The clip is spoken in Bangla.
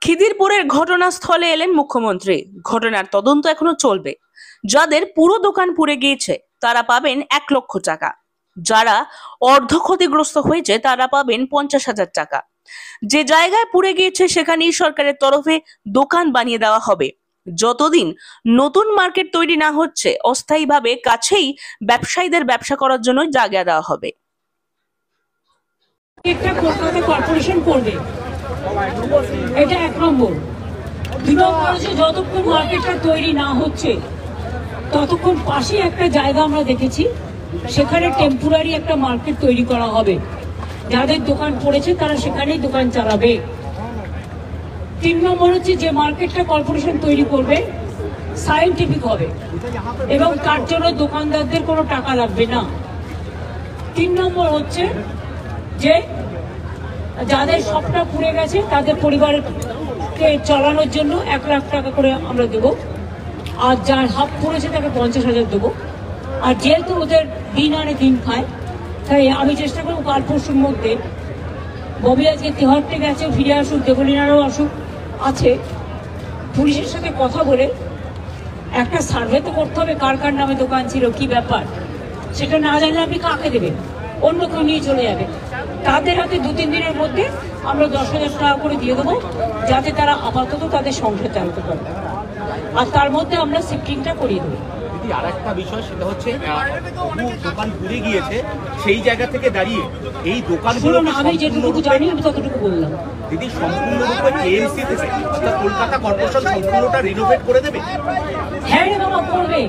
খিদিরপুরের ঘটনাস্থলে এলেন মুখ্যমন্ত্রী। ঘটনার তদন্ত এখনো চলবে। যাদের পুরো দোকান পুড়ে গিয়েছে তারা পাবেন 1,00,000 টাকা, যারা অর্ধ ক্ষতিগ্রস্ত হয়েছে তারা পাবেন 50,000 টাকা। যে জায়গায় পুড়ে গিয়েছে সেখানেই সরকারের তরফে দোকান বানিয়ে দেওয়া হবে। যতদিন নতুন মার্কেট তৈরি না হচ্ছে অস্থায়ীভাবে কাছেই ব্যবসায়ীদের ব্যবসা করার জন্য জায়গা দেওয়া হবে। কলকাতা কর্পোরেশন করবে, এটা 1 নম্বর। 2 নম্বর হচ্ছে যতক্ষণ মার্কেটটা তৈরি না হচ্ছে ততক্ষণ পাশে একটা জায়গা আমরা দেখেছি, সেখানে টেম্পোরারি একটা মার্কেট তৈরি করা হবে। যাদের দোকান পড়েছে তারা সেখানেই দোকান চালাবে। 3 নম্বর হচ্ছে যে মার্কেটটা কর্পোরেশন তৈরি করবে সায়েন্টিফিক হবে এবং তার জন্য দোকানদারদের কোনো টাকা লাগবে না। 3 নম্বর হচ্ছে যে যাদের সবটা পুড়ে গেছে তাদের পরিবারকে চালানোর জন্য 1,00,000 টাকা করে আমরা দেবো, আর যার হাফ পড়েছে তাকে 50,000 দেবো। আর যেহেতু ওদের দিন আনে দিন খায়, তাই আমি চেষ্টা করবো কাল পরশুর মধ্যে, ববি আজকে তেহট্টে গেছে, ফিরে আসুক, দেবলীনারও আসুক আছে, পুলিশের সাথে কথা বলে একটা সার্ভে তো করতে হবে কার কার নামে দোকান ছিল, কি ব্যাপার। সেটা না জানলে আপনি কাকে দেবেন? অন্য কেউ নিয়ে চলে যাবে। তাদের হাতে 2-3 দিনের মধ্যে আমরা 10,000 টাকা করে দিয়ে দেবো, যাতে তারা আপাতত তাদের সংসার চালাতে পারে, আর তার মধ্যে আমরা শিফটিংটা করিয়ে দেবো। আর একটা বিষয় সেটা হচ্ছে দোকান পুড়ে গিয়েছে, সেই জায়গা থেকে দাঁড়িয়ে এই দোকানগুলো আমি যেটুকু জানি আমি ততটুকু বললাম। দিদি, সম্পূর্ণরূপে কেএমসি থেকে কলকাতা কর্পোরেশন সম্পূর্ণটা রিনোভেট করে দেবে? হ্যাঁ রে বাবা, করবে।